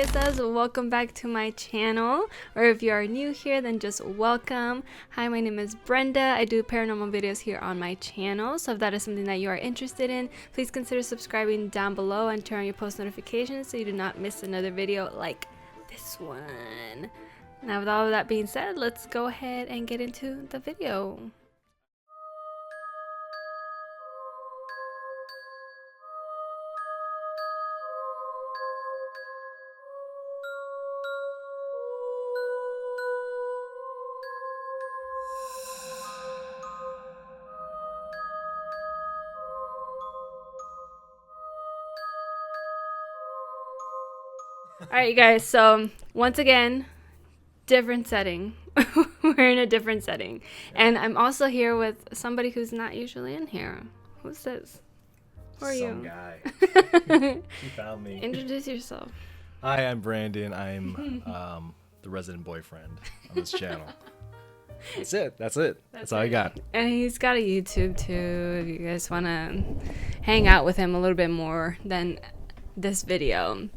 Lechuza, welcome back to my channel, or if you are new here then just welcome. Hi, my name is Brenda. I do paranormal videos here on my channel, so if that is something that you are interested in, please consider subscribing down below and turn on your post notifications so you do not miss another video like this one. Now with all of that being said, let's go ahead and get into the video. Alright, you guys, so once again, different setting. We're in a different setting. And I'm also here with somebody who's not usually in here. Who's this? Who are Some you? guy. He found me. Introduce yourself. Hi, I'm Brandon. I'm the resident boyfriend on this channel. That's it. That's all I got. And he's got a YouTube too, if you guys want to hang out with him a little bit more than this video.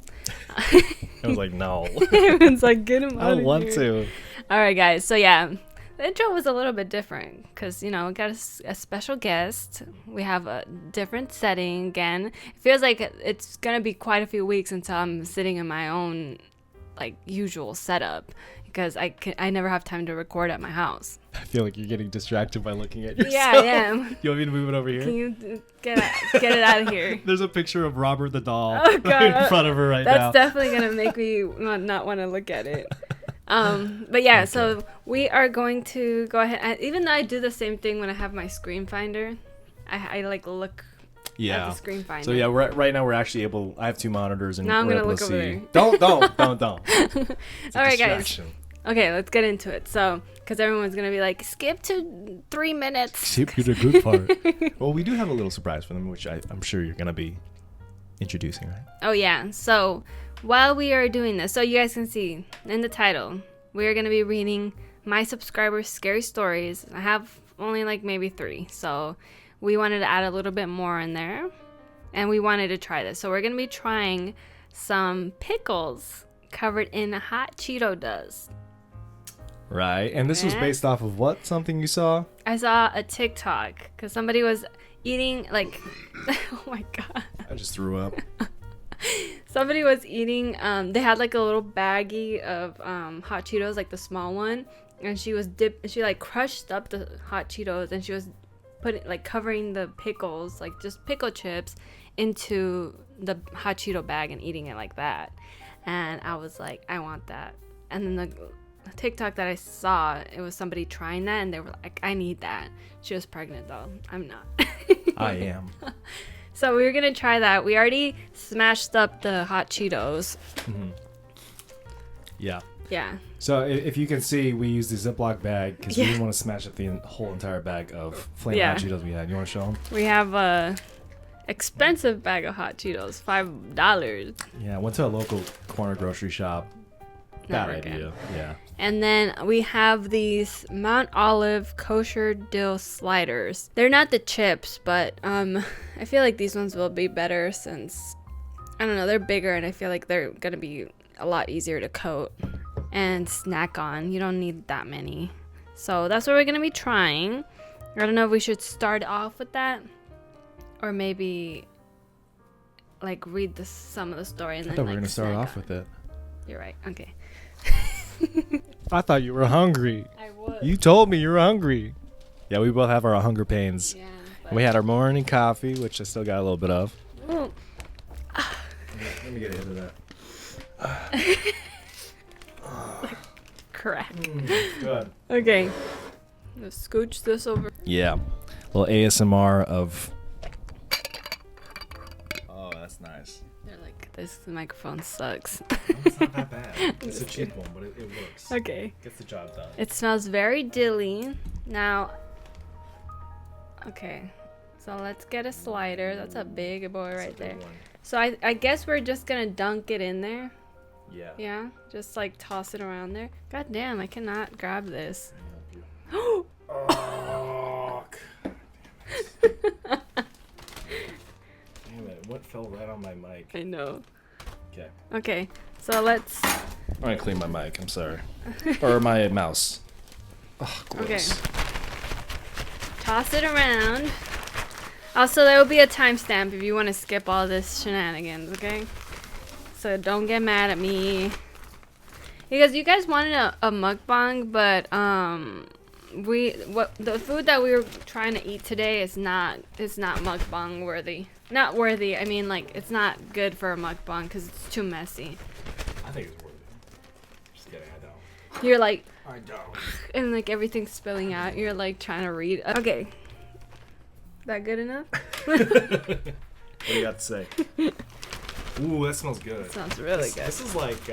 I was like, no. Everyone's like, get him out I don't of want here. to. Alright, guys, so yeah, the intro was a little bit different because, you know, we got a special guest. We have a different setting again. It feels like it's going to be quite a few weeks until I'm sitting in my own, like, usual setup because I never have time to record at my house. I feel like you're getting distracted by looking at yourself. Yeah, I am. You want me to move it over here? Can you get it out of here? There's a picture of Robert the doll Oh, God. in front of her right now. That's definitely going to make me not want to look at it. But yeah, okay. So we are going to go ahead. Even though I do the same thing when I have my screen finder, I like look at the screen finder. So yeah, right now we're actually able. I have two monitors and now I'm we're gonna able look to over see. there. Don't. It's a All right, distraction. guys. Okay, let's get into it. So, because everyone's gonna be like, skip to 3 minutes. Skip to the good part. Well, we do have a little surprise for them, which I'm sure you're gonna be introducing, right? Oh yeah. So while we are doing this, so you guys can see in the title, we are gonna be reading my subscribers' scary stories. I have only like maybe 3, so we wanted to add a little bit more in there, and we wanted to try this. So we're gonna be trying some pickles covered in Hot Cheeto dust. Right, and this was based off of what? Something you saw? I saw a TikTok because somebody was eating like, oh my god. I just threw up. Somebody was eating, they had like a little baggie of Hot Cheetos, like the small one, and she like crushed up the Hot Cheetos and she was covering the pickles, like just pickle chips, into the Hot Cheeto bag and eating it like that. And I was like, I want that. And then the TikTok that I saw, it was somebody trying that and they were like, I need that. She was pregnant though. I'm not. I am. So we were gonna try that. We already smashed up the Hot Cheetos. Mm-hmm. Yeah. Yeah. So if you can see, we used the Ziploc bag because we didn't want to smash up the whole entire bag of flaming Hot Cheetos we had. You want to show them? We have a expensive bag of Hot Cheetos, $5. Yeah, I went to a local corner grocery shop. Bad idea. Yeah. And then we have these Mount Olive kosher dill sliders. They're not the chips, but I feel like these ones will be better since, I don't know, they're bigger and I feel like they're gonna be a lot easier to coat and snack on. You don't need that many. So that's what we're gonna be trying. I don't know if we should start off with that or maybe like read some of the story and I then thought we were gonna start off with it. You're right. Okay. I thought you were hungry. I was. You told me you were hungry. Yeah, we both have our hunger pains. Yeah. And we had our morning coffee, which I still got a little bit of. Ooh. Let me get into that. Crack. Good. Okay. Let's scooch this over. Yeah. A little ASMR of... Oh, that's nice. They're like, this microphone sucks. It's not that bad. It's a cheap one, but it works. Okay. Gets the job done. It smells very dilly. Now, okay. So let's get a slider. That's a big boy right there. So I guess we're just going to dunk it in there. Yeah. Yeah? Just like toss it around there. God damn, I cannot grab this. Oh, damn it. What fell right on my mic? I know. Okay. Okay, so let's. I'm gonna clean my mic. I'm sorry. Or my mouse. Oh, gross. Okay. Toss it around. Also, there will be a timestamp if you want to skip all this shenanigans, okay? So don't get mad at me. Because you guys wanted a mukbang, but the food that we were trying to eat today is not mukbang worthy. Not worthy. I mean, like, it's not good for a mukbang because it's too messy. I think it's worth it. Just kidding, I don't. You're like, I don't. and like everything's spilling out. You're like trying to read. Okay. That good enough? What do you got to say? Ooh, that smells good. That sounds really good. This is like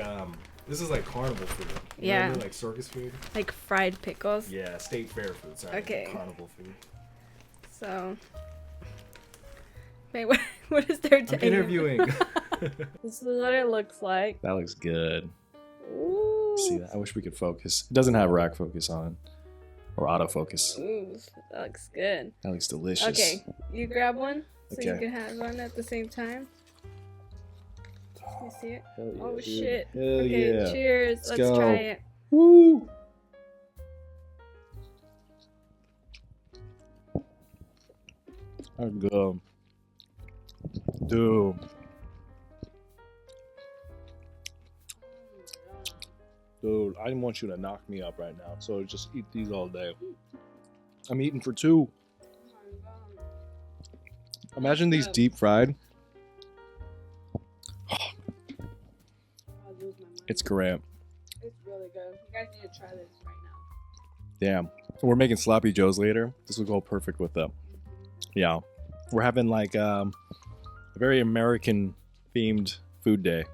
carnival food. You Yeah. know what I mean? Like circus food. Like fried pickles. Yeah, state fair food. Sorry. Okay. Carnival food. So. Wait, what is there to I'm interviewing. This is what it looks like. That looks good. Ooh. See that? I wish we could focus. It doesn't have rack focus on. Or autofocus. Ooh, that looks good. That looks delicious. Okay, you grab one so you Okay. can have one at the same time. You see it? Hell yeah, Oh dude. shit. Hell Okay, yeah. cheers. Let's Let's go. try it. Woo! That's good. Dude. Dude, I want you to knock me up right now. So just eat these all day. I'm eating for two. Imagine these deep fried. It's great. It's really good. You guys need to try this right now. Damn. We're making sloppy joes later. This will go perfect with them. Yeah. We're having like a very American themed food day.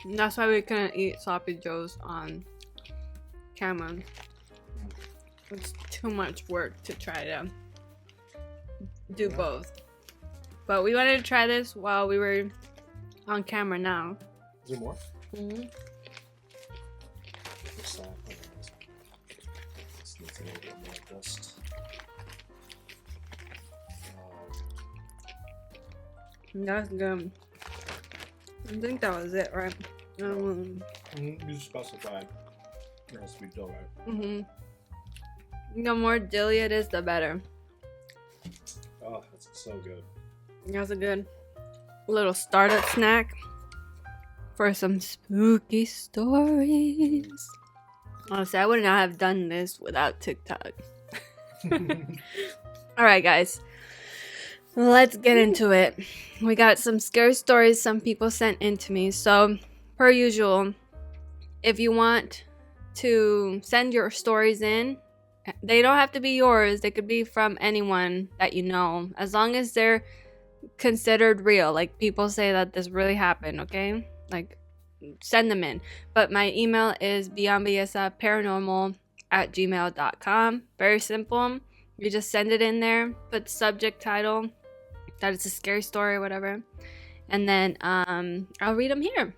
And that's why we couldn't eat sloppy joes on camera. It's too much work to try to do both. But we wanted to try this while we were on camera now. Is there more? Mm-hmm. That's good. I think that was it, right? You specified. It has to be dough, right? Mm-hmm. The more dilly it is, the better. Oh, that's so good. That's a good little startup snack for some spooky stories. Honestly, I would not have done this without TikTok. Alright, guys. Let's get into it. We got some scary stories some people sent in to me. So, per usual, if you want to send your stories in, they don't have to be yours. They could be from anyone that you know, as long as they're considered real. Like, people say that this really happened, okay? Like, send them in. But my email is beyondbsaparanormal@gmail.com. Very simple. You just send it in there, put subject title that it's a scary story or whatever, and then I'll read them here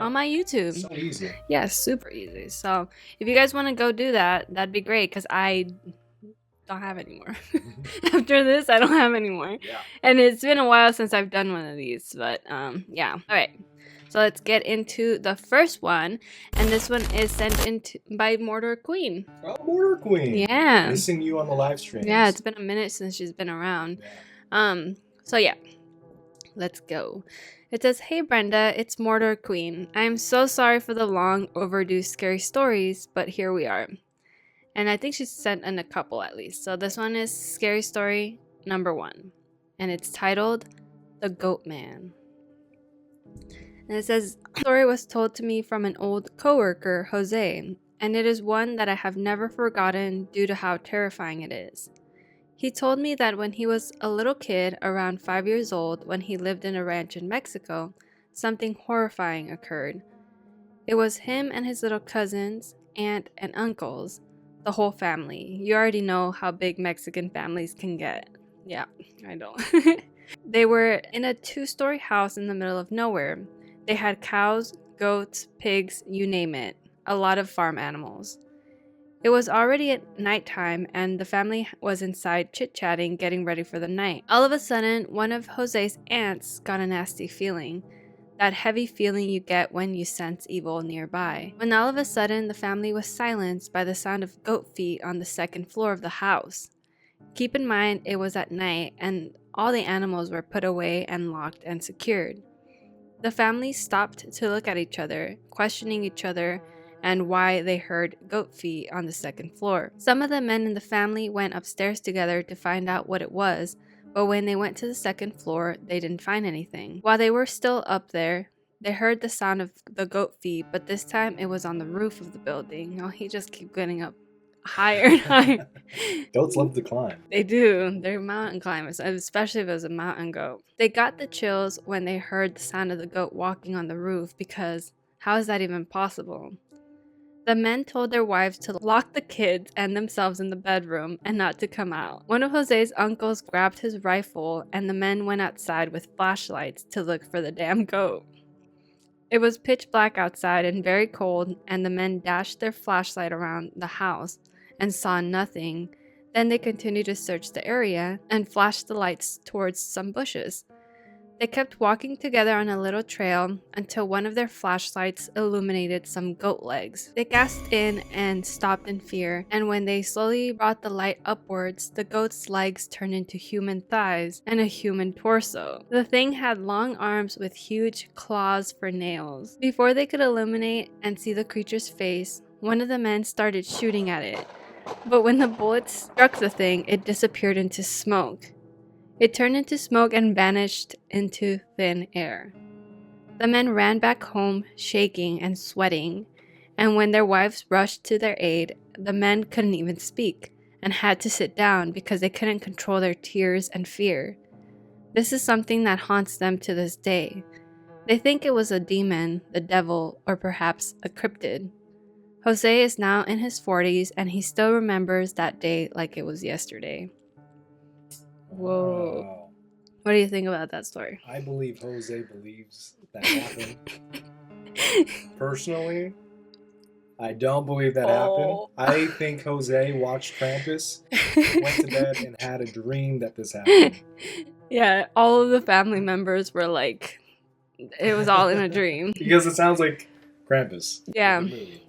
on my YouTube. So easy. Yeah, super easy. So if you guys want to go do that, that'd be great, because I don't have any more. After this, I don't have any more. Yeah. And it's been a while since I've done one of these, but yeah. All right. So let's get into the first one, and this one is sent in by Mortar Queen. Oh, Mortar Queen. Yeah. Missing you on the live stream. Yeah, it's been a minute since she's been around. Yeah. So yeah, let's go. It says, "Hey Brenda, it's Mortar Queen. I'm so sorry for the long overdue scary stories, but here we are." And I think she sent in a couple at least. So this one is scary story number 1, and it's titled "The Goatman." And it says, "The story was told to me from an old coworker, Jose, and it is one that I have never forgotten due to how terrifying it is. He told me that when he was a little kid, around 5 years old, when he lived in a ranch in Mexico, something horrifying occurred. It was him and his little cousins, aunt, and uncles, the whole family. You already know how big Mexican families can get." Yeah, I know. "They were in a 2-story house in the middle of nowhere. They had cows, goats, pigs, you name it. A lot of farm animals. It was already at nighttime, and the family was inside chit-chatting, getting ready for the night. All of a sudden, one of Jose's aunts got a nasty feeling. that heavy feeling you get when you sense evil nearby. When all of a sudden, the family was silenced by the sound of goat feet on the second floor of the house. Keep in mind, it was at night and all the animals were put away and locked and secured. The family stopped to look at each other, questioning each other and why they heard goat feet on the second floor. Some of the men in the family went upstairs together to find out what it was, but when they went to the second floor, they didn't find anything. While they were still up there, they heard the sound of the goat feet, but this time it was on the roof of the building. Oh, he just kept getting up higher and higher. Goats love to climb. They do. They're mountain climbers, especially if it was a mountain goat. They got the chills when they heard the sound of the goat walking on the roof because how is that even possible? The men told their wives to lock the kids and themselves in the bedroom and not to come out. One of Jose's uncles grabbed his rifle and the men went outside with flashlights to look for the damn goat. It was pitch black outside and very cold, and the men dashed their flashlight around the house and saw nothing. Then they continued to search the area and flashed the lights towards some bushes. They kept walking together on a little trail until one of their flashlights illuminated some goat legs. They gasped in and stopped in fear, and when they slowly brought the light upwards, the goat's legs turned into human thighs and a human torso. The thing had long arms with huge claws for nails. Before they could illuminate and see the creature's face, one of the men started shooting at it. But when the bullets struck the thing, it disappeared into smoke. It turned into smoke and vanished into thin air. The men ran back home, shaking and sweating, and when their wives rushed to their aid, the men couldn't even speak and had to sit down because they couldn't control their tears and fear. This is something that haunts them to this day. They think it was a demon, the devil, or perhaps a cryptid. Jose is now in his 40s and he still remembers that day like it was yesterday. Whoa. Wow. What do you think about that story? I believe Jose believes that happened. Personally, I don't believe that happened. I think Jose watched Krampus, went to bed, and had a dream that this happened. Yeah, all of the family members were like, it was all in a dream. Because it sounds like Krampus. Yeah. Like the movie.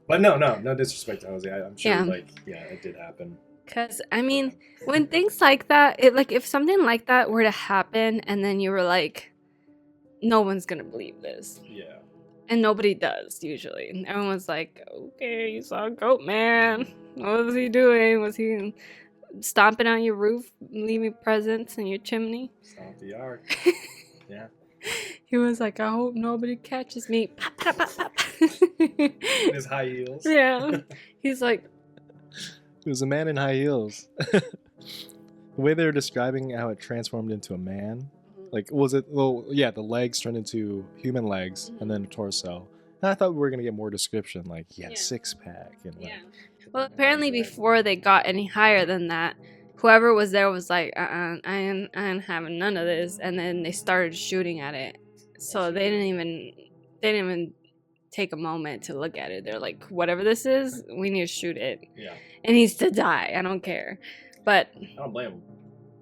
But no disrespect to Jose. I'm sure, it did happen. Because, I mean, when things like that, if something like that were to happen and then you were like, no one's going to believe this. Yeah. And nobody does, usually. Everyone's like, okay, you saw Goatman. What was he doing? Was he stomping on your roof, leaving presents in your chimney? Stomp the yard. Yeah. He was like, I hope nobody catches me. Pop, pop, pop, pop. In his high heels. Yeah. He's like... It was a man in high heels. The way they were describing how it transformed into a man, the legs turned into human legs and then a torso. And I thought we were going to get more description, like he had a six-pack. And Well, apparently before they got any higher than that, whoever was there was like, I ain't having none of this. And then they started shooting at it. So they didn't even take a moment to look at it. They're like, whatever this is, we need to shoot it. Yeah. It needs to die. I don't care. But I don't blame him.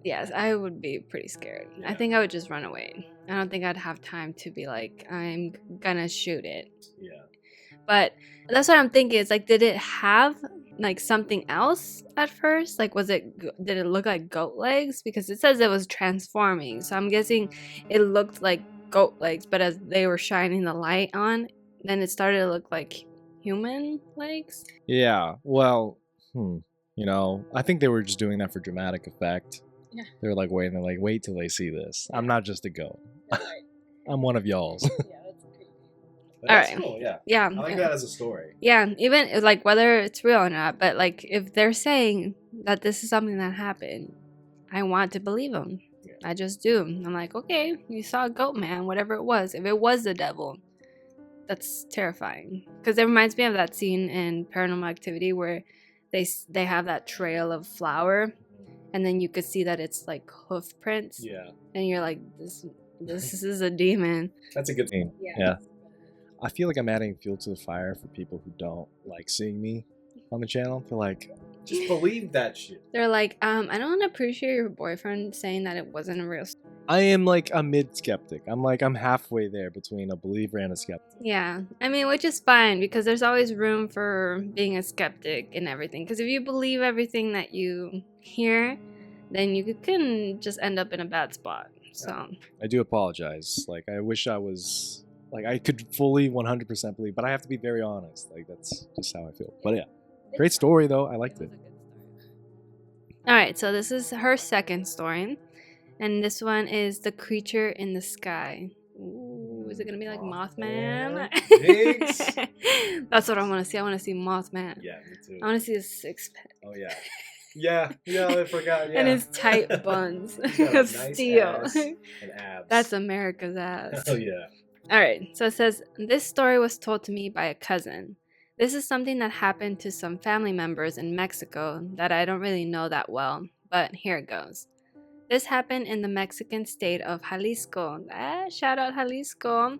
Yes, I would be pretty scared. Yeah. I think I would just run away. I don't think I'd have time to be like, I'm gonna shoot it. Yeah. But that's what I'm thinking. It's like, did it have like something else at first? Like, did it look like goat legs? Because it says it was transforming. So I'm guessing it looked like goat legs, but as they were shining the light on, then it started to look like human legs. Yeah, well, I think they were just doing that for dramatic effect. Yeah. They were like, wait till they see this. I'm not just a goat. Right. I'm one of y'all's. Yeah, that's creepy. That's all right. Cool, yeah. Yeah. I like that as a story. Yeah, even like whether it's real or not, but like if they're saying that this is something that happened, I want to believe them. Yeah. I just do. I'm like, okay, you saw a goat man, whatever it was. If it was the devil, that's terrifying. Because it reminds me of that scene in Paranormal Activity where they have that trail of flour, and then you could see that it's like hoof prints. Yeah. And you're like, this is a demon. That's a good thing. Yeah. I feel like I'm adding fuel to the fire for people who don't like seeing me on the channel. They're like, just believe that shit. They're like, I don't appreciate your boyfriend saying that it wasn't a real story. I am like a mid skeptic. I'm halfway there between a believer and a skeptic. Yeah, I mean, which is fine because there's always room for being a skeptic in everything. Because if you believe everything that you hear, then you can just end up in a bad spot. So I do apologize. Like, I wish I was like I could fully 100% believe, but I have to be very honest. Like, that's just how I feel. But yeah, great story though. I liked it. All right, so this is her second story, and this one is The Creature in the Sky. Ooh, is it gonna be like Mothman? That's what I want to see. I want to see Mothman. Yeah, me too. I want to see his six pack. Oh yeah. Yeah, I forgot. Yeah. And his tight buns He's got a of nice steel. ass and abs. That's America's ass. Oh yeah. All right, so it says, this story was told to me by a cousin. This is something that happened to some family members in Mexico that I don't really know that well, but here it goes. This happened in the Mexican state of Jalisco. Shout out Jalisco.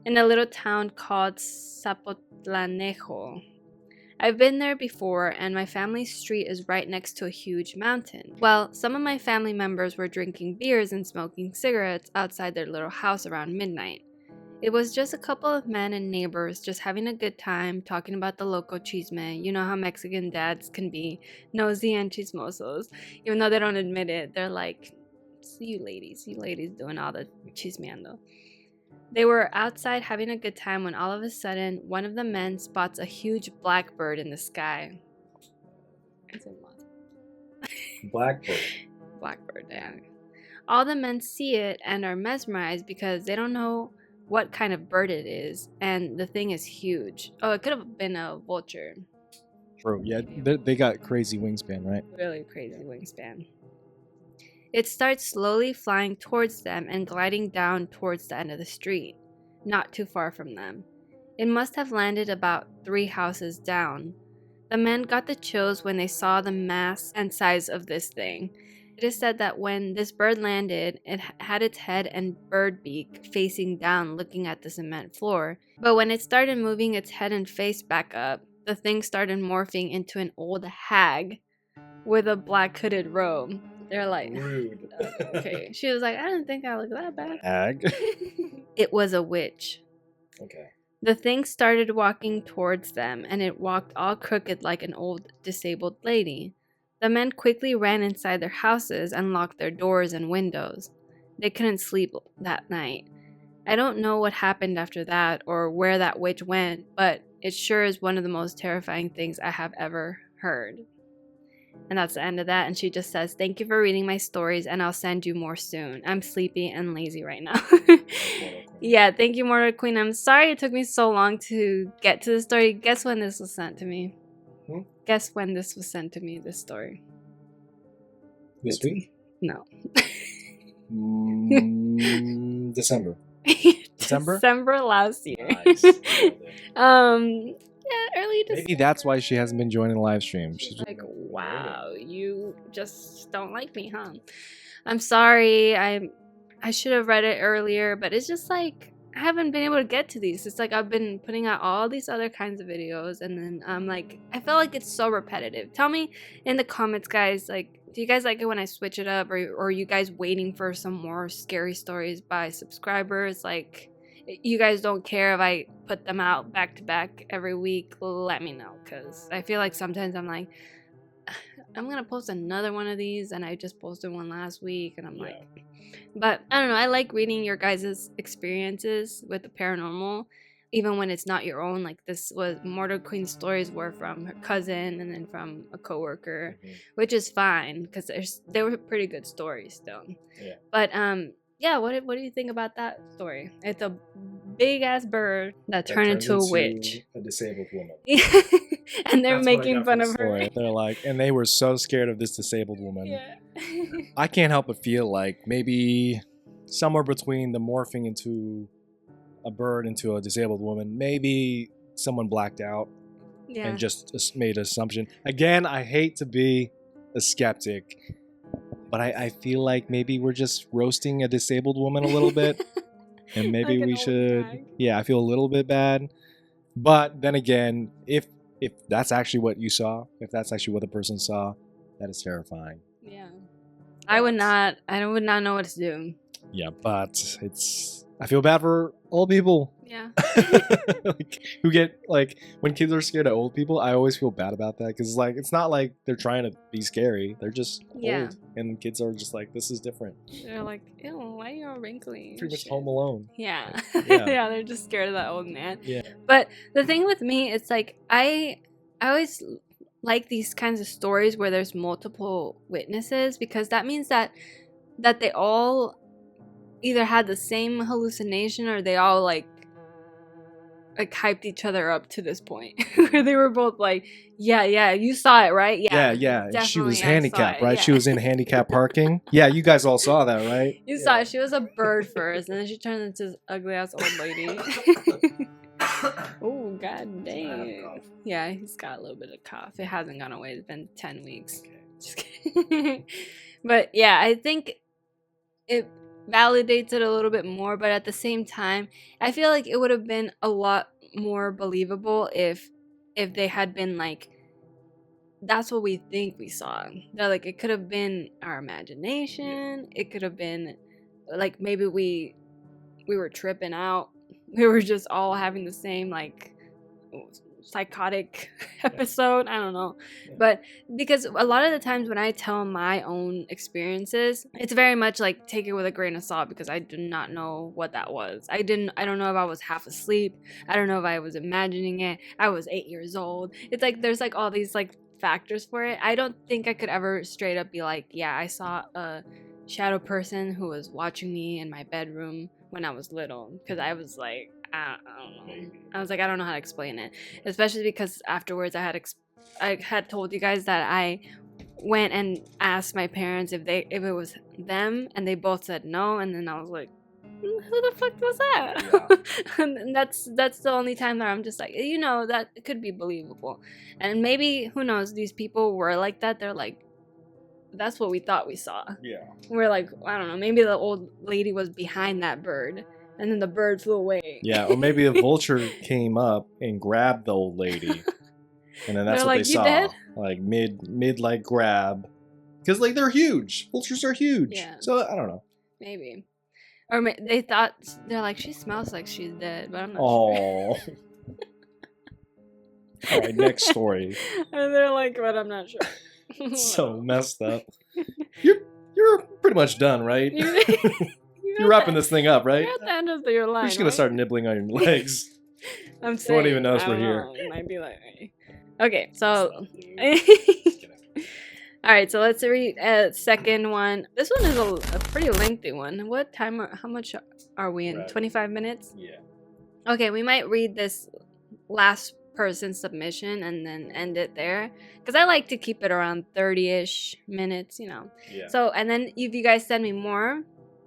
In a little town called Zapotlanejo. I've been there before, and my family's street is right next to a huge mountain. Well, some of my family members were drinking beers and smoking cigarettes outside their little house around midnight. It was just a couple of men and neighbors just having a good time, talking about the local chisme. You know how Mexican dads can be nosy and chismosos. Even though they don't admit it, they're like, you ladies doing all the chismeando. They were outside having a good time when all of a sudden, one of the men spots a huge blackbird in the sky. Blackbird. Blackbird, yeah. All the men see it and are mesmerized because they don't know what kind of bird it is, and the thing is huge. Oh, it could have been a vulture. True. Yeah, they got crazy wingspan, right? Really crazy wingspan. It starts slowly flying towards them and gliding down towards the end of the street, not too far from them. It must have landed about 3 houses down. The men got the chills when they saw the mass and size of this thing. It is said that when this bird landed, it had its head and bird beak facing down looking at the cement floor. But when it started moving its head and face back up, the thing started morphing into an old hag with a black hooded robe. They're like, rude. Okay. She was like, I didn't think I looked that bad. Hag? It was a witch. Okay. The thing started walking towards them, and it walked all crooked like an old disabled lady. The men quickly ran inside their houses and locked their doors and windows. They couldn't sleep that night. I don't know what happened after that or where that witch went, but it sure is one of the most terrifying things I have ever heard. And that's the end of that. And she just says, thank you for reading my stories, and I'll send you more soon. I'm sleepy and lazy right now. Yeah, thank you, Mortal Queen. I'm sorry it took me so long to get to the story. Guess when this was sent to me? Guess when this was sent to me, this story? This week? No. December. December? December last year. Nice. Yeah, early December. Maybe that's why she hasn't been joining the live stream. She's like, wow, you just don't like me, huh? I'm sorry. I should have read it earlier, but it's just like I haven't been able to get to these. It's like I've been putting out all these other kinds of videos, and then I'm like, I feel like it's so repetitive. Tell me in the comments, guys, like, do you guys like it when I switch it up, or are you guys waiting for some more scary stories by subscribers? Like, you guys don't care if I put them out back to back every week? Let me know, because I feel like sometimes I'm like, I'm gonna post another one of these, and I just posted one last week, and I'm like, but I don't know, I like reading your guys' experiences with the paranormal, even when it's not your own. Like, this was Mortal Queen's stories were from her cousin and then from a coworker, which is fine because they were pretty good stories still. Yeah. But yeah, what do you think about that story? It's a big ass bird that turned into a witch, a disabled woman. And they're making fun of her. They're like, and they were so scared of this disabled woman. Yeah. I can't help but feel like maybe somewhere between the morphing into a bird into a disabled woman, maybe someone blacked out and just made an assumption. Again, I hate to be a skeptic, but I feel like maybe we're just roasting a disabled woman a little bit. And maybe like we should... Yeah, I feel a little bit bad. But then again, if if that's actually what you saw, if that's actually what the person saw, that is terrifying. Yeah. I would not know what to do. Yeah, but I feel bad for old people. Yeah. Like, who get, like, when kids are scared of old people, I always feel bad about that, because like it's not like they're trying to be scary, they're just old, and kids are just like, this is different. They're like, ew, why are you all wrinkly? Pretty much Home Alone. Yeah. Yeah. Yeah, they're just scared of that old man. Yeah. But the thing with me, it's like I always like these kinds of stories where there's multiple witnesses, because that means that they all either had the same hallucination, or they all like hyped each other up to this point where they were both like, yeah, you saw it, right? Yeah. And she was handicapped, right? Yeah. She was in handicap parking. Yeah, you guys all saw that, right? You saw it. She was a bird first, and then she turned into this ugly ass old lady. Oh, god dang. Yeah, he's got a little bit of cough. It hasn't gone away. It's been 10 weeks. Just kidding. But yeah, I think it validates it a little bit more, but at the same time, I feel like it would have been a lot more believable if they had been like, that's what we think we saw. They're like, it could have been our imagination. It could have been like, maybe we were tripping out. We were just all having the same like psychotic episode. I don't know. But because a lot of the times when I tell my own experiences, it's very much like, take it with a grain of salt, because I do not know what that was. I don't know if I was half asleep. I don't know if I was imagining it. I was 8 years old. It's like there's like all these like factors for it. I don't think I could ever straight up be like, yeah, I saw a shadow person who was watching me in my bedroom when I was little, because I was like, I don't know. I was like, I don't know how to explain it, especially because afterwards I had told you guys that I went and asked my parents if it was them, and they both said no, and then I was like, who the fuck was that? Yeah. And that's the only time that I'm just like, that it could be believable. And maybe, who knows, these people were like that. They're like, that's what we thought we saw. Yeah. We're like, I don't know, maybe the old lady was behind that bird, and then the bird flew away. Yeah, or maybe a vulture came up and grabbed the old lady, and then that's what they saw. Dead? Like mid like grab, because like they're huge. Vultures are huge. Yeah. So I don't know. Maybe, or they thought, they're like, she smells like she's dead, but I'm not sure. All right, next story. And they're like, but I'm not sure. So messed up. You're pretty much done, right? You're wrapping this thing up, right? You're at the end of your line. We're just gonna start nibbling on your legs. I'm saying. You won't even notice we're here. It might be like, okay, so. All right, so let's read a second one. This one is a pretty lengthy one. What time? How much are we in? 25 minutes. Yeah. Okay, we might read this last person submission and then end it there, because I like to keep it around 30-ish minutes, Yeah. So, and then if you guys send me more,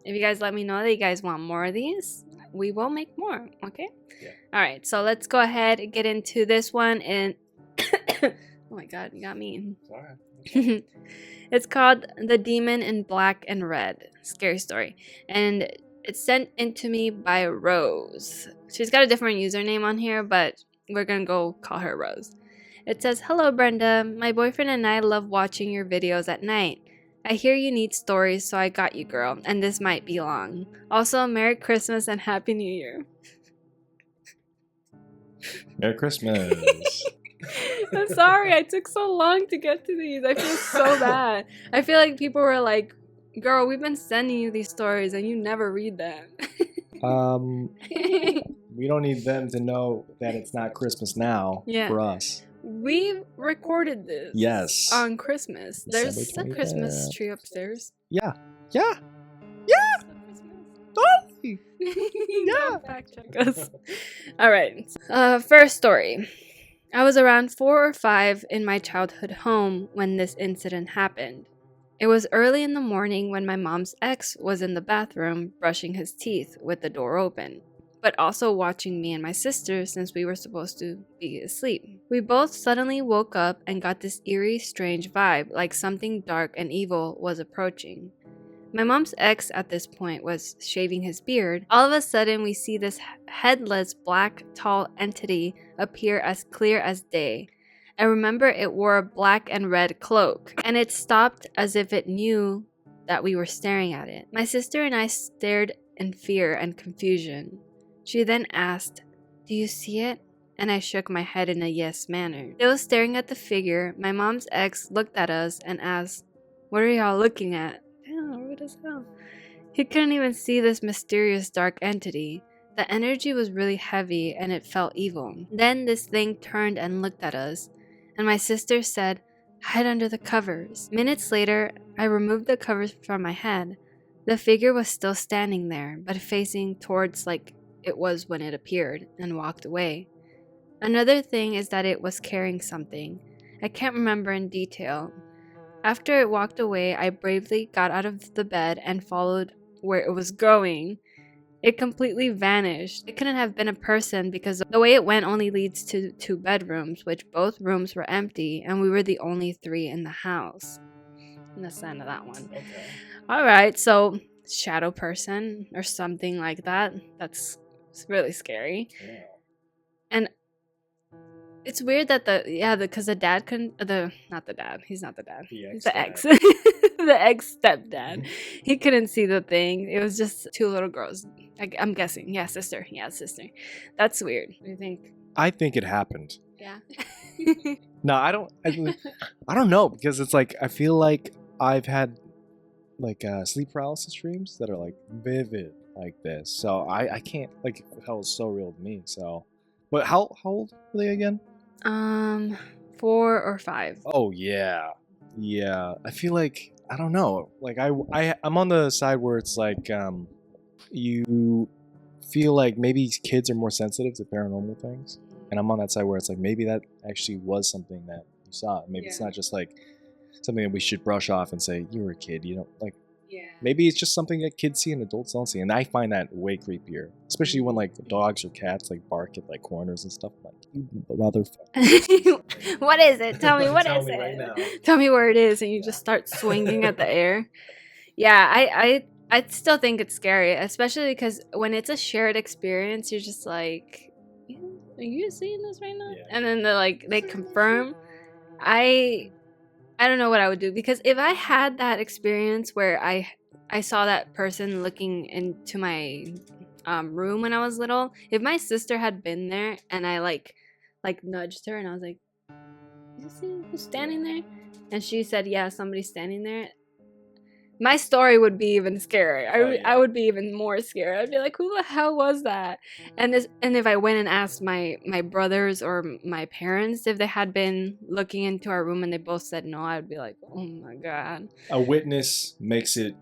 if you guys let me know that you guys want more of these, we will make more. Okay. Yeah. All right, so let's go ahead and get into this one. And oh my god, you got me. Sorry. It's called The Demon in Black and Red. Scary story. And it's sent into me by Rose. She's got a different username on here, but we're gonna go call her Rose. It says, "Hello Brenda, my boyfriend and I love watching your videos at night. I hear you need stories, so I got you, girl, and this might be long. Also, Merry Christmas and Happy New Year." Merry Christmas. I'm sorry, I took so long to get to these. I feel so bad. I feel like people were like, girl, we've been sending you these stories and you never read them. We don't need them to know that it's not Christmas now for us. We recorded this on Christmas. There's a Christmas tree upstairs. Yeah. Yeah. Yeah. Fact check us. All right. First story. I was around 4 or 5 in my childhood home when this incident happened. It was early in the morning when my mom's ex was in the bathroom brushing his teeth with the door open, but also watching me and my sister since we were supposed to be asleep. We both suddenly woke up and got this eerie, strange vibe, like something dark and evil was approaching. My mom's ex at this point was shaving his beard. All of a sudden, we see this headless, black, tall entity appear as clear as day. I remember it wore a black and red cloak, and it stopped as if it knew that we were staring at it. My sister and I stared in fear and confusion. She then asked, "Do you see it?" And I shook my head in a yes manner. Still staring at the figure, my mom's ex looked at us and asked, "What are y'all looking at?" Damn, what is hell? He couldn't even see this mysterious dark entity. The energy was really heavy and it felt evil. Then this thing turned and looked at us, and my sister said, "Hide under the covers." Minutes later, I removed the covers from my head. The figure was still standing there, but facing towards like it was when it appeared, and walked away. Another thing is that it was carrying something. I can't remember in detail. After it walked away, I bravely got out of the bed and followed where it was going. It completely vanished. It couldn't have been a person because the way it went only leads to 2 bedrooms, which both rooms were empty, and we were the only 3 in the house. And that's the end of that one. Okay. Alright, so shadow person or something like that. That's really scary. Yeah. And it's weird that because the dad couldn't, not the dad, he's not the dad. He's the ex. The ex stepdad. He couldn't see the thing. It was just 2 little girls. I'm guessing. Yeah, sister. That's weird. What do you think? I think it happened. Yeah. No, I don't know, because it's like I feel like I've had like sleep paralysis dreams that are like vivid like this. So I can't, like, it felt so real to me. So, but how old were they again? 4 or 5. Oh yeah. I feel like, I don't know. Like I'm on the side where it's like you feel like maybe kids are more sensitive to paranormal things, and I'm on that side where it's like maybe that actually was something that you saw. Maybe it's not just like something that we should brush off and say you were a kid. You know, like maybe it's just something that kids see and adults don't see, and I find that way creepier, especially when like dogs or cats like bark at like corners and stuff. Like, you motherfucker. What is it? Tell me what Tell is me it? right now. Tell me where it is, and you just start swinging at the air. Yeah, I still think it's scary, especially because when it's a shared experience, you're just like, "Are you seeing this right now?" Yeah. And then they confirm. I don't know what I would do, because if I had that experience where I saw that person looking into my room when I was little, if my sister had been there and I like nudged her and I was like, "You see who's standing there?" And she said, "Yeah, somebody's standing there," my story would be even scarier. I would be even more scared. I'd be like, "Who the hell was that?" And if I went and asked my brothers or my parents if they had been looking into our room and they both said no, I'd be like, "Oh my god." A witness makes it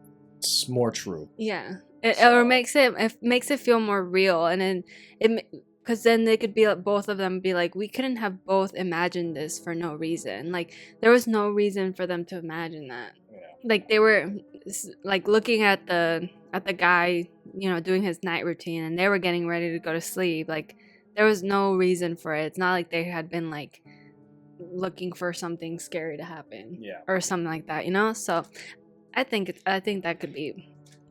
more true. Yeah. Or makes it feel more real, and then because then they could be like, both of them be like, "We couldn't have both imagined this for no reason. Like, there was no reason for them to imagine that." Like, they were like looking at the guy, doing his night routine, and they were getting ready to go to sleep. Like, there was no reason for it. It's not like they had been like looking for something scary to happen, or something like that, So I think that could be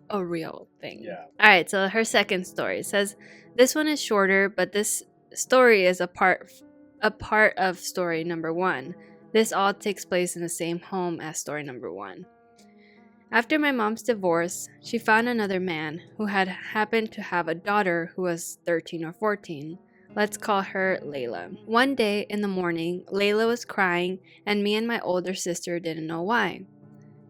a real thing. Yeah. All right, so her second story says, this one is shorter, but this story is a part of story number 1. This all takes place in the same home as story number 1. After my mom's divorce, she found another man who had happened to have a daughter who was 13 or 14. Let's call her Layla. One day in the morning, Layla was crying, and me and my older sister didn't know why.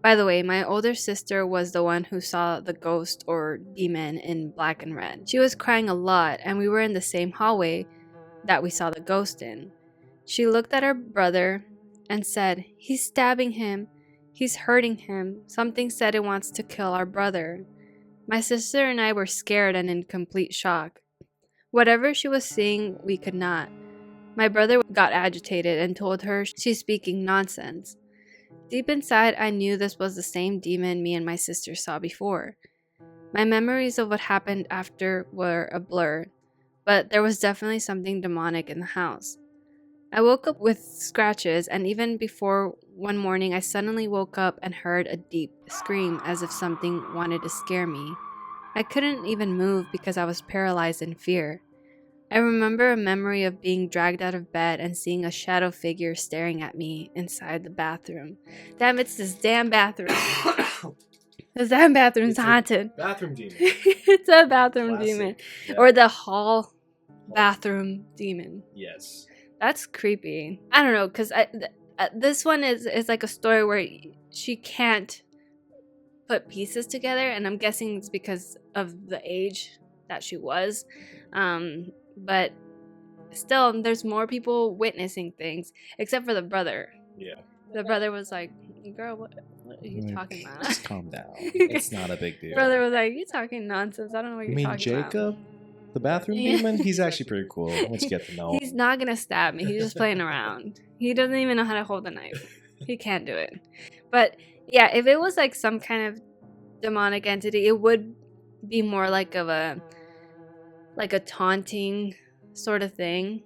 By the way, my older sister was the one who saw the ghost or demon in black and red. She was crying a lot, and we were in the same hallway that we saw the ghost in. She looked at her brother and said, "He's stabbing him. He's hurting him. Something said it wants to kill our brother." My sister and I were scared and in complete shock. Whatever she was seeing, we could not. My brother got agitated and told her she's speaking nonsense. Deep inside, I knew this was the same demon me and my sister saw before. My memories of what happened after were a blur, but there was definitely something demonic in the house. I woke up with scratches, and even before one morning, I suddenly woke up and heard a deep scream as if something wanted to scare me. I couldn't even move because I was paralyzed in fear. I remember a memory of being dragged out of bed and seeing a shadow figure staring at me inside the bathroom. Damn, it's this damn bathroom. This damn bathroom's haunted. Bathroom demon. It's a bathroom Classic. demon. Yeah. Or the hall bathroom demon. Yes. That's creepy. I don't know, because this one is like a story where she can't put pieces together, and I'm guessing it's because of the age that she was. But still, there's more people witnessing things, except for the brother. Yeah. The brother was like, girl, what are you talking about? Just calm down. It's not a big deal. Brother was like, you talking nonsense. I don't know what You you're mean talking about. Jacob? The bathroom Yeah. demon? He's actually pretty cool once you get to know him. He's not gonna stab me. He's just playing around. He doesn't even know how to hold a knife. He can't do it. But yeah, if it was like some kind of demonic entity, it would be more like a taunting sort of thing.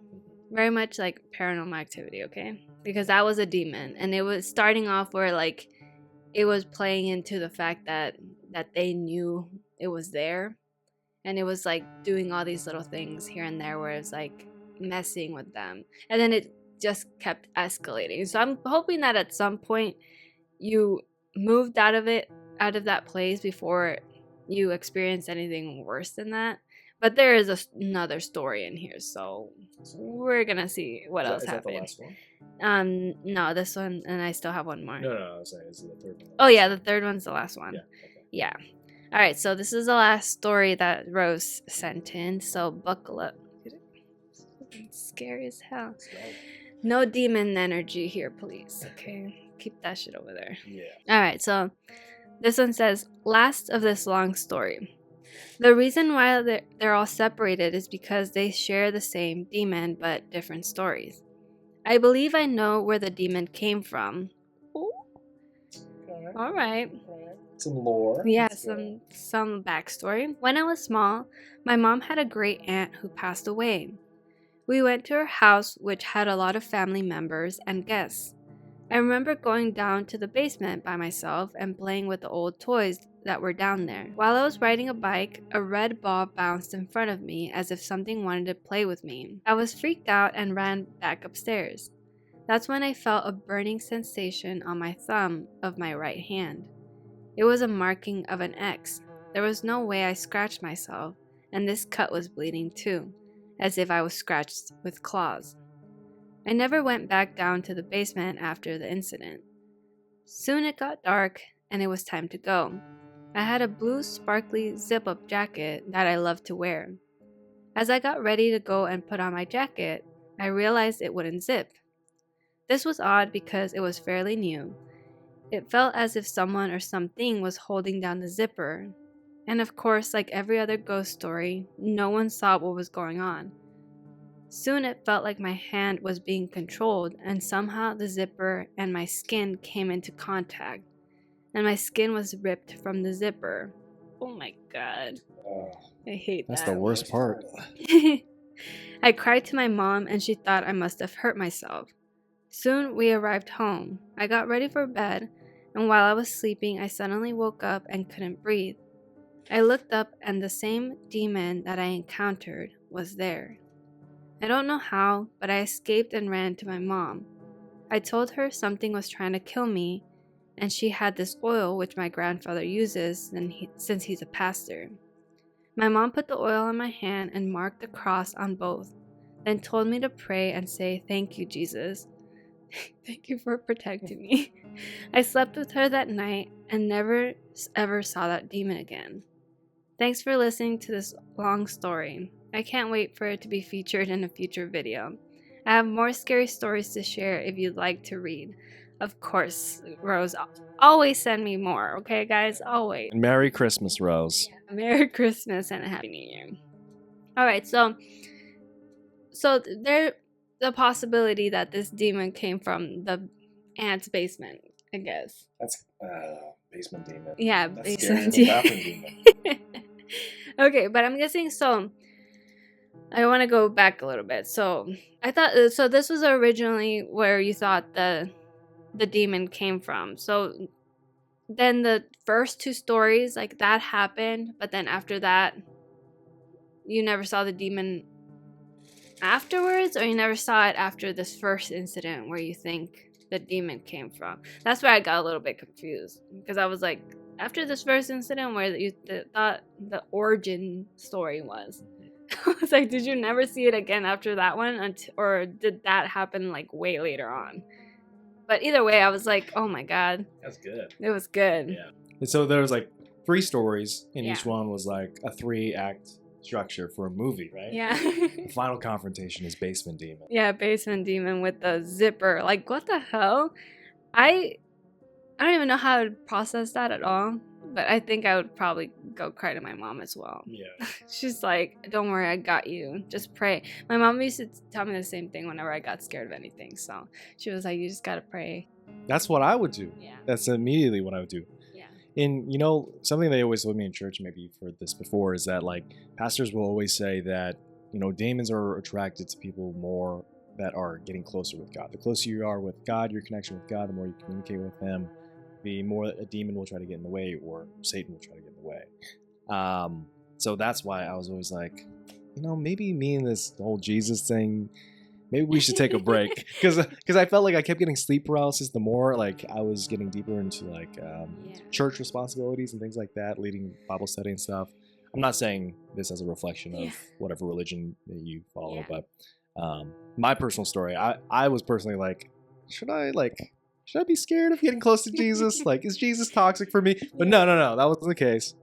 Very much like Paranormal Activity, okay? Because that was a demon, and it was starting off where like it was playing into the fact that they knew it was there, and it was like doing all these little things here and there where it's like messing with them, and then it just kept escalating. So I'm hoping that at some point you moved out of that place before you experienced anything worse than that. But there is another story in here, so we're gonna see what else happened. Is that the last one? No, this one, and I still have one more. No, I was saying, is it the third one? Oh yeah, the third one's the last one. Yeah. Okay. Yeah. All right, so this is the last story that Rose sent in, so buckle up. It's scary as hell. No demon energy here, please. Okay, keep that shit over there. Yeah. All right, so this one says, last of this long story. The reason why they're all separated is because they share the same demon but different stories. I believe I know where the demon came from. Ooh. Okay. All right. Some lore. Yeah, some backstory. When I was small, my mom had a great aunt who passed away. We went to her house, which had a lot of family members and guests. I remember going down to the basement by myself and playing with the old toys that were down there. While I was riding a bike, a red ball bounced in front of me as if something wanted to play with me. I was freaked out and ran back upstairs. That's when I felt a burning sensation on my thumb of my right hand. It was a marking of an X. There was no way I scratched myself, and this cut was bleeding too, as if I was scratched with claws. I never went back down to the basement after the incident. Soon it got dark, and it was time to go. I had a blue sparkly zip-up jacket that I loved to wear. As I got ready to go and put on my jacket, I realized it wouldn't zip. This was odd because it was fairly new. It felt as if someone or something was holding down the zipper. And of course, like every other ghost story, no one saw what was going on. Soon it felt like my hand was being controlled, and somehow the zipper and my skin came into contact, and my skin was ripped from the zipper. Oh my god. I hate that. That's the worst part. I cried to my mom, and she thought I must have hurt myself. Soon we arrived home. I got ready for bed, and while I was sleeping, I suddenly woke up and couldn't breathe. I looked up, and the same demon that I encountered was there. I don't know how, but I escaped and ran to my mom. I told her something was trying to kill me, and she had this oil which my grandfather uses since he's a pastor. My mom put the oil on my hand and marked the cross on both, then told me to pray and say, "Thank you, Jesus. Thank you for protecting me." I slept with her that night and never ever saw that demon again. Thanks for listening to this long story. I can't wait for it to be featured in a future video. I have more scary stories to share if you'd like to read. Of course, Rose, always send me more, okay, guys? Always. And Merry Christmas, Rose. Yeah, Merry Christmas and a Happy New Year. All right, so there's the possibility that this demon came from the aunt's basement, I guess. That's basement demon. Yeah, That's basement scarier than bathroom demon. Okay, but I'm guessing so. I want to go back a little bit. So I thought so. This was originally where you thought the demon came from. So then the first two stories, like that happened, but then after that, you never saw the demon afterwards, or you never saw it after this first incident where you think the demon came from? That's where I got a little bit confused, because I was like, after this first incident where you thought the origin story was, I was like, did you never see it again after that one, or did that happen like way later on? But either way, I was like, oh my god, That's good. it was good. Yeah. And so there was like 3 stories, and Yeah. each one was like a 3-act structure for a movie, right? Yeah. The final confrontation is Basement Demon. Yeah, basement demon with the zipper. Like, what the hell? I don't even know how to process that at all. But I think I would probably go cry to my mom as well. Yeah. She's like, don't worry, I got you. Just pray. My mom used to tell me the same thing whenever I got scared of anything. So she was like, you just gotta pray. That's what I would do. Yeah. That's immediately what I would do. Yeah. And you know, something they always told me in church, maybe you've heard this before, is that like pastors will always say that, you know, demons are attracted to people more that are getting closer with God. The closer you are with God, your connection with God, the more you communicate with Him, the more a demon will try to get in the way, or Satan will try to get in the way. So that's why I was always like, you know, maybe me and this whole Jesus thing, maybe we should take a break, because I felt like I kept getting sleep paralysis the more like I was getting deeper into like church responsibilities and things like that, leading Bible study and stuff. I'm not saying this as a reflection of whatever religion that you follow, but my personal story, I was personally like, should I be scared of getting close to Jesus? Like, is Jesus toxic for me? But no, that wasn't the case.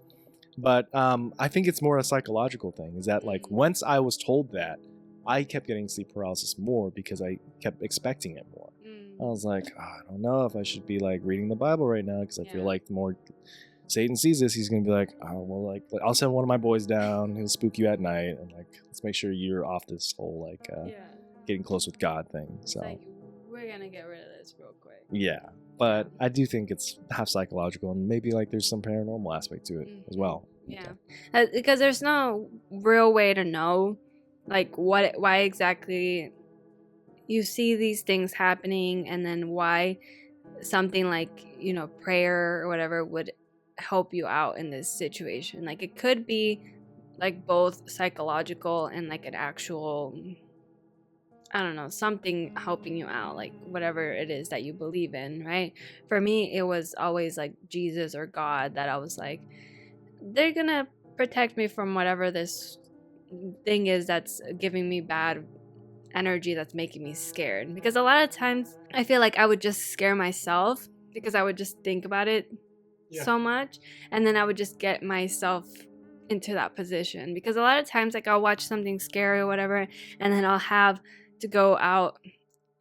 But I think it's more a psychological thing, is that like once I was told that, I kept getting sleep paralysis more because I kept expecting it more. I was like, oh, I don't know if I should be like reading the Bible right now, because I feel like the more Satan sees this, he's gonna be like, oh well, like I'll send one of my boys down, he'll spook you at night, and like let's make sure you're off this whole like getting close with God thing. So like, we're gonna get rid of this real quick. Yeah, but I do think it's half psychological, and maybe like there's some paranormal aspect to it as well. Yeah, because there's no real way to know like why exactly you see these things happening, and then why something like, you know, prayer or whatever would help you out in this situation. Like, it could be like both psychological and like an actual, I don't know, something helping you out, like whatever it is that you believe in, right? For me, it was always like Jesus or God, that I was like, they're gonna protect me from whatever this thing is that's giving me bad energy, that's making me scared. Because a lot of times I feel like I would just scare myself, because I would just think about it so much, and then I would just get myself into that position. Because a lot of times, like, I'll watch something scary or whatever, and then I'll have to go out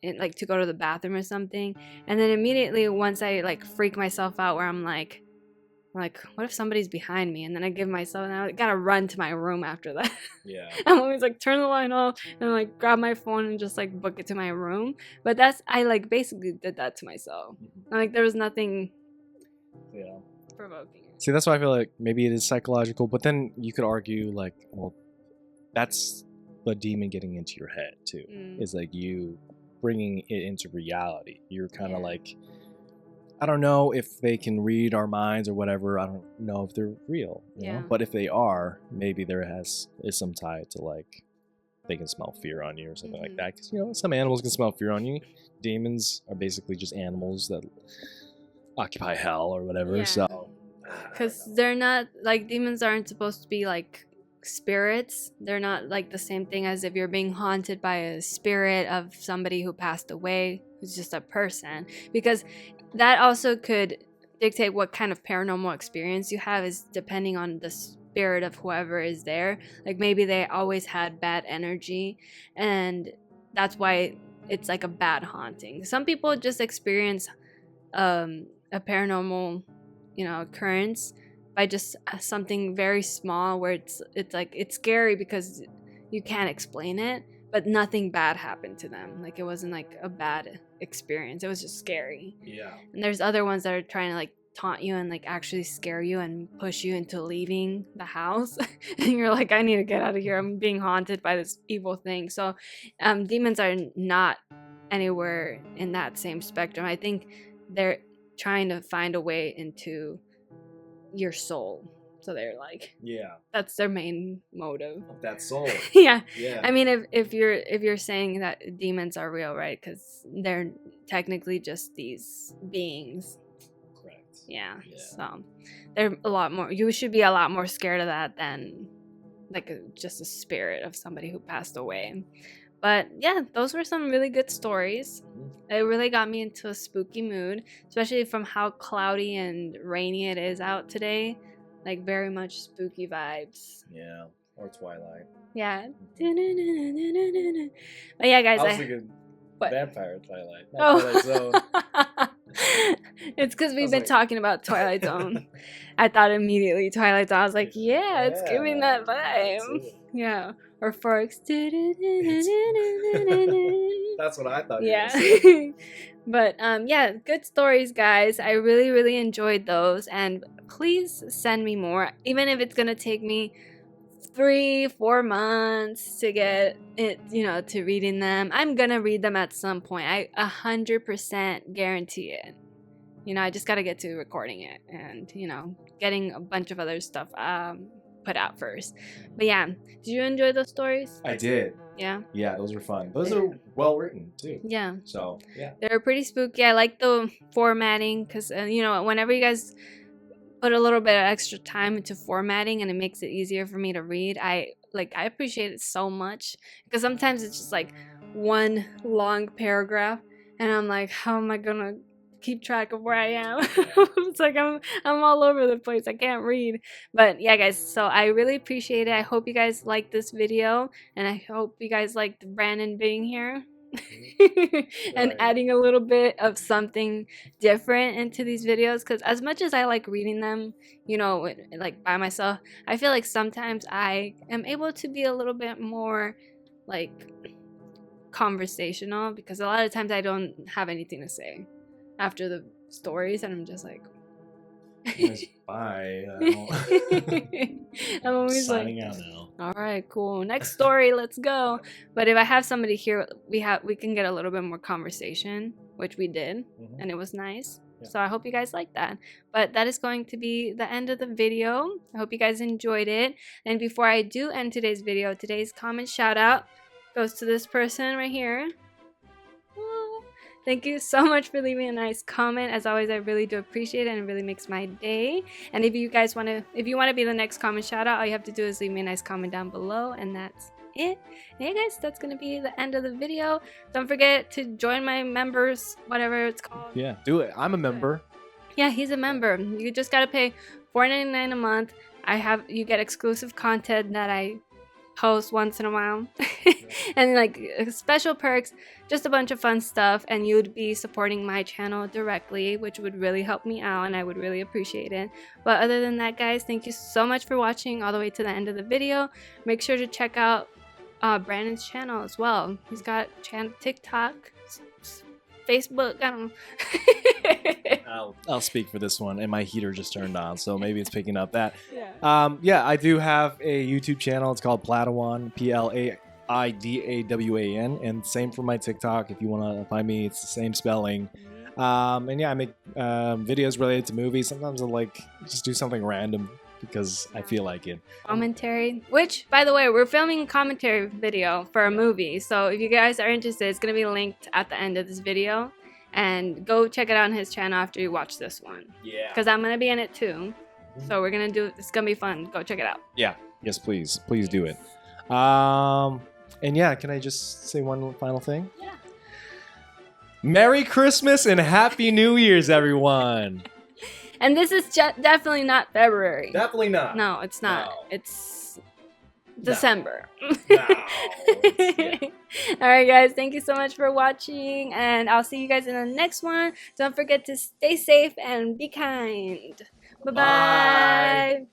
and like to go to the bathroom or something, and then immediately once I like freak myself out, where I'm like, what if somebody's behind me? And then I give myself, and I gotta run to my room after that. Yeah. I'm always like, turn the light off and like grab my phone and just like book it to my room. But I like basically did that to myself. Like, there was nothing provoking it. See, that's why I feel like maybe it is psychological, but then you could argue like, well, that's the demon getting into your head too. Is like you bringing it into reality. You're kind of like, I don't know if they can read our minds or whatever. I don't know if they're real, you know? But if they are, maybe there is some tie to like they can smell fear on you or something like that. Because, you know, some animals can smell fear on you. Demons are basically just animals that occupy hell or whatever. So, because they're not like, demons aren't supposed to be like spirits. They're not like the same thing as if you're being haunted by a spirit of somebody who passed away, who's just a person, because that also could dictate what kind of paranormal experience you have, is depending on the spirit of whoever is there. Like, maybe they always had bad energy, and that's why it's like a bad haunting. Some people just experience a paranormal, you know, occurrence by just something very small, where it's like, it's scary because you can't explain it, but nothing bad happened to them. Like, it wasn't like a bad experience, it was just scary. And there's other ones that are trying to like taunt you and like actually scare you and push you into leaving the house. And you're like, I need to get out of here, I'm being haunted by this evil thing. So demons are not anywhere in that same spectrum. I think they're trying to find a way into your soul, So they're like, Yeah. that's their main motive. That soul. Yeah. Yeah. I mean, if you're saying that demons are real, right? Because they're technically just these beings. Correct. Yeah. Yeah. So they're a lot more. You should be a lot more scared of that than like just a spirit of somebody who passed away. But yeah, those were some really good stories. It really got me into a spooky mood, especially from how cloudy and rainy it is out today. Like very much spooky vibes. Yeah. Or Twilight. Yeah. But yeah, guys, I was thinking what? Vampire Twilight. Not Twilight Zone. It's because we've was been like- talking about Twilight Zone. I thought immediately Twilight Zone. I was like, yeah, it's giving that vibe. Yeah. Or Forks. That's what I thought. Yeah. You were gonna say. But yeah, good stories, guys. I really, really enjoyed those. And please send me more, even if it's gonna take me 3-4 months to get it, you know, to reading them. I'm gonna read them at some point. I 100% guarantee it. You know, I just gotta get to recording it and, you know, getting a bunch of other stuff put out first. But yeah, did you enjoy those stories? I did. Yeah. Yeah, those were fun. Those are well written too. Yeah. So yeah. They're pretty spooky. I like the formatting because, you know, whenever you guys put a little bit of extra time into formatting and it makes it easier for me to read, I appreciate it so much, because sometimes it's just like one long paragraph and I'm like, how am I gonna keep track of where I am? It's like I'm all over the place. I can't read. But yeah, guys, so I really appreciate it. I hope you guys liked this video, and I hope you guys liked Brandon being here. And adding a little bit of something different into these videos, because as much as I like reading them, you know, like by myself, I feel like sometimes I am able to be a little bit more like conversational, because a lot of times I don't have anything to say after the stories and I'm just like bye. I'm always signing like, out now. all right, cool, next story, let's go. But if I have somebody here, we can get a little bit more conversation, which we did, and it was nice. Yeah. So I hope you guys like that. But that is going to be the end of the video. I hope you guys enjoyed it. And before I do end today's video, today's comment shout out goes to this person right here. Thank you so much for leaving a nice comment. As always, I really do appreciate it, and it really makes my day. And if you want to be the next comment shout out, all you have to do is leave me a nice comment down below, and that's it. Hey guys, that's gonna be the end of the video. Don't forget to join my members, whatever it's called. Yeah, do it. I'm a member. Yeah, he's a member. You just gotta pay $4.99 a month. You get exclusive content that I post once in a while. And like special perks, just a bunch of fun stuff, and you would be supporting my channel directly, which would really help me out, and I would really appreciate it. But other than that, guys, thank you so much for watching all the way to the end of the video. Make sure to check out Brandon's channel as well. He's got TikTok, Facebook, I don't know. I'll speak for this one, and my heater just turned on, so maybe it's picking up that. Yeah. Yeah, I do have a YouTube channel. It's called Plaidawan, Plaidawan, and same for my TikTok. If you want to find me, it's the same spelling. And yeah, I make videos related to movies. Sometimes I like just do something random because I feel like it. Commentary, which, by the way, we're filming a commentary video for a movie, so if you guys are interested, it's going to be linked at the end of this video, and go check it out on his channel after you watch this one. Yeah, because I'm going to be in it too, so it's going to be fun. Go check it out. Yeah, yes, please do it. And yeah, can I just say one final thing? Yeah. Merry Christmas and Happy New Year's, everyone. And this is definitely not February. Definitely not. No, it's not. No. It's December. No. Yeah. All right, guys. Thank you so much for watching, and I'll see you guys in the next one. Don't forget to stay safe and be kind. Bye-bye.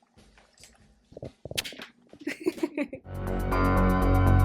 Bye.